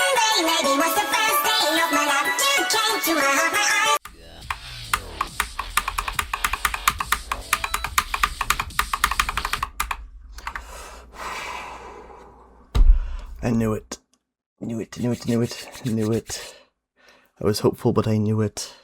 Sunday, maybe was the first day of my life. You came to my heart, my eyes. I knew it. Knew it. I was hopeful, but I knew it.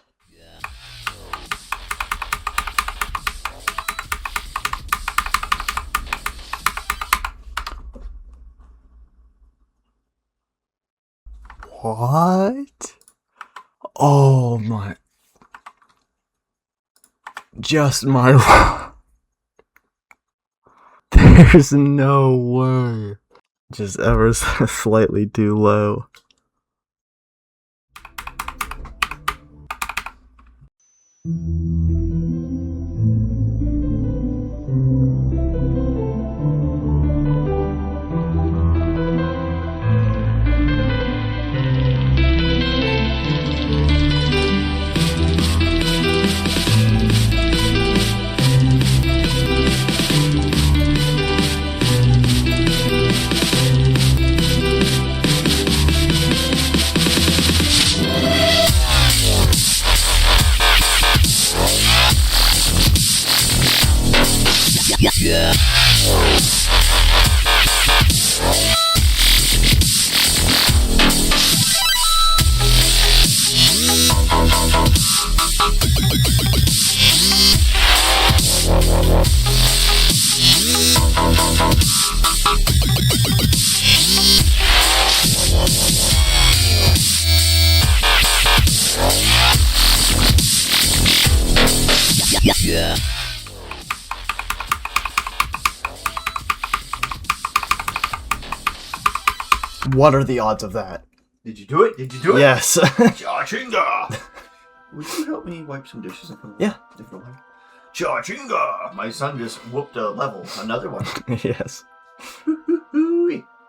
What? Oh my. Just my. There's no way. Just ever so slightly too low. Yeah. What are the odds of that? Did you do it? Did you do it? Yes. Cha-chinga! Would you help me wipe some dishes and come Yeah. different way? Cha-chinga! My son just whooped a level. Another one. Yes.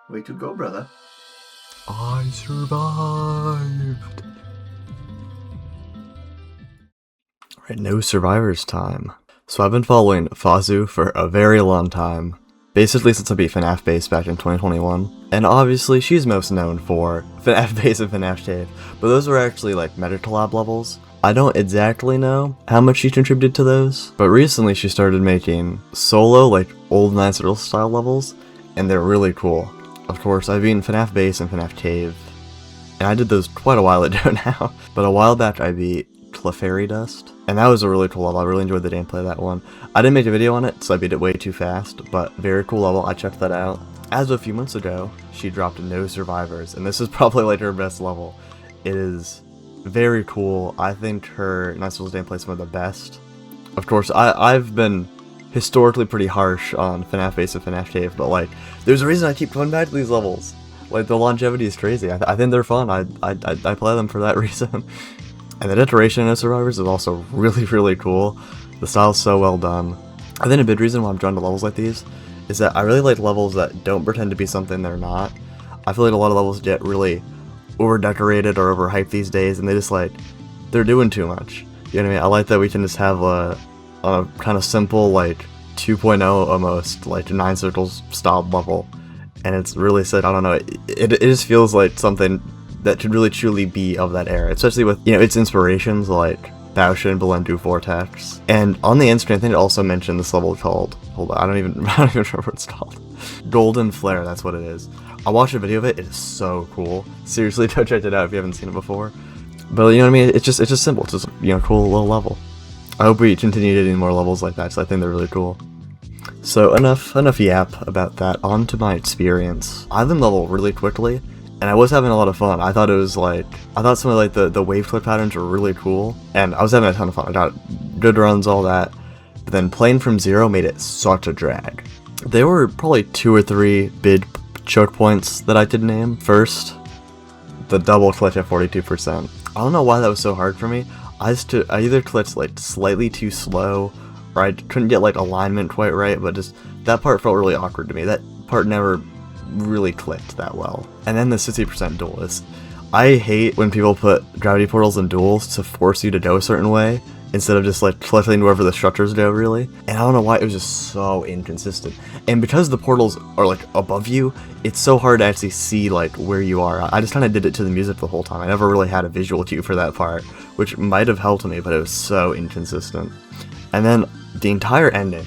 Way to go, brother. I survived. Alright, no survivors time. So I've been following Fawxu for a very long time. Basically since I beat FNAF Base back in 2021. And obviously she's most known for FNAF Base and FNAF Cave, but those were actually like Meta Collab levels. I don't exactly know how much she contributed to those, but recently she started making solo, like old Nice Little style levels, and they're really cool. Of course, I've beaten FNAF Base and FNAF Cave, and I did those quite a while ago now, but a while back I beat Clefairy Dust, and that was a really cool level. I really enjoyed the gameplay of that one. I didn't make a video on it, so I beat it way too fast, but very cool level. I checked that out. As of a few months ago, she dropped no survivors, and this is probably like her best level. It is very cool. I think her Nice Little gameplay is some of the best. Of course, I've been historically pretty harsh on FNAF Base and FNAF Cave, but like, there's a reason I keep coming back to these levels. Like, the longevity is crazy. I think they're fun. I play them for that reason. And the iteration of survivors is also really cool. The style's so well done. I think a big reason why I'm drawn to levels like these is that I really like levels that don't pretend to be something they're not. I feel like a lot of levels get really over-decorated or overhyped these days, and they just like, they're doing too much. You know what I mean? I like that we can just have a kind of simple, like, 2.0 almost, like, 9 circles styled level. And it's really sick. I don't know, it just feels like something that should really truly be of that era, especially with, you know, its inspirations like Fawxu and Belendu Vortex. And on the end screen, I think it also mentioned this level called, hold on, I don't even remember what it's called. Golden Flare, that's what it is. I watched a video of it, it is so cool. Seriously, go check it out if you haven't seen it before. But you know what I mean, it's just simple, it's just, you know, cool little level. I hope we continue getting more levels like that, so I think they're really cool. So enough yap about that, on to my experience. I did level really quickly, and I was having a lot of fun. I thought some of like the wave clip patterns were really cool, and I was having a ton of fun. I got good runs, all that. But then playing from zero made it such a drag. There were probably 2 or 3 big choke points that I could name. First, the double clutch at 42%. I don't know why that was so hard for me. I either clutched like slightly too slow, or I couldn't get like alignment quite right, but just that part felt really awkward to me. That part never really clicked that well. And then the 60% duelist. I hate when people put gravity portals in duels to force you to go a certain way instead of just like selecting wherever the structures go, really. And I don't know why, it was just so inconsistent. And because the portals are like above you, it's so hard to actually see like where you are. I just kind of did it to the music the whole time. I never really had a visual cue for that part, which might have helped me, but it was so inconsistent. And then the entire ending,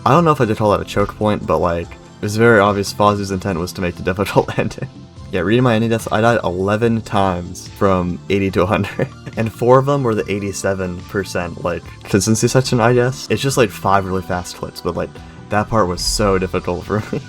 I don't know if I did call that a choke point, but like, it was very obvious Fawxu's intent was to make the difficult ending. Yeah, reading my ending deaths, I died 11 times from 80 to 100. And 4 of them were the 87%, like, consistency section, I guess. It's just like 5 really fast clicks, but like, that part was so difficult for me.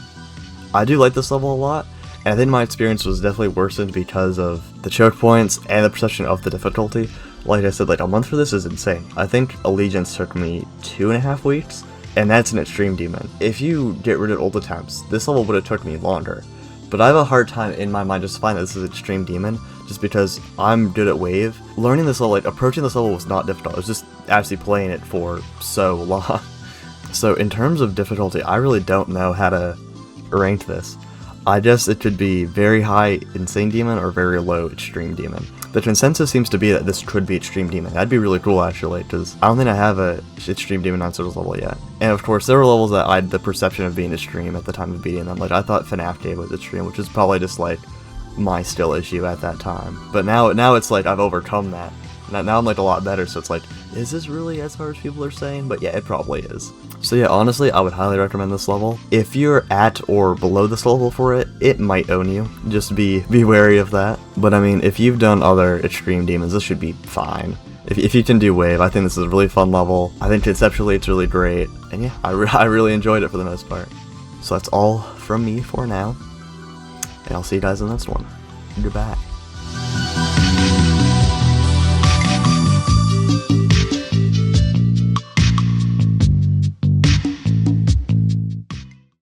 I do like this level a lot, and I think my experience was definitely worsened because of the choke points and the perception of the difficulty. Like I said, like, a month for this is insane. I think Allegiance took me 2.5 weeks, and that's an extreme demon. If you get rid of old attempts, this level would have took me longer. But I have a hard time in my mind just to find that this is Extreme Demon, just because I'm good at Wave. Learning this level, like, approaching this level was not difficult, it was just actually playing it for so long. So in terms of difficulty, I really don't know how to rank this. I guess it could be very high Insane Demon or very low Extreme Demon. The consensus seems to be that this could be Extreme Demon. That'd be really cool, actually, because I don't think I have a Extreme Demon on Souls level yet. And of course, there were levels that I had the perception of being extreme at the time of beating them. Like, I thought FNAF game was extreme, which is probably just, like, my skill issue at that time. But now it's like I've overcome that. Now I'm like a lot better, so it's like, is this really as hard as people are saying? But yeah, it probably is. So yeah, honestly, I would highly recommend this level. If you're at or below this level for it, it might own you. Just be wary of that. But I mean, if you've done other extreme demons, this should be fine. If you can do Wave, I think this is a really fun level. I think conceptually it's really great. And yeah, I really enjoyed it for the most part. So that's all from me for now. And I'll see you guys in the next one. Goodbye.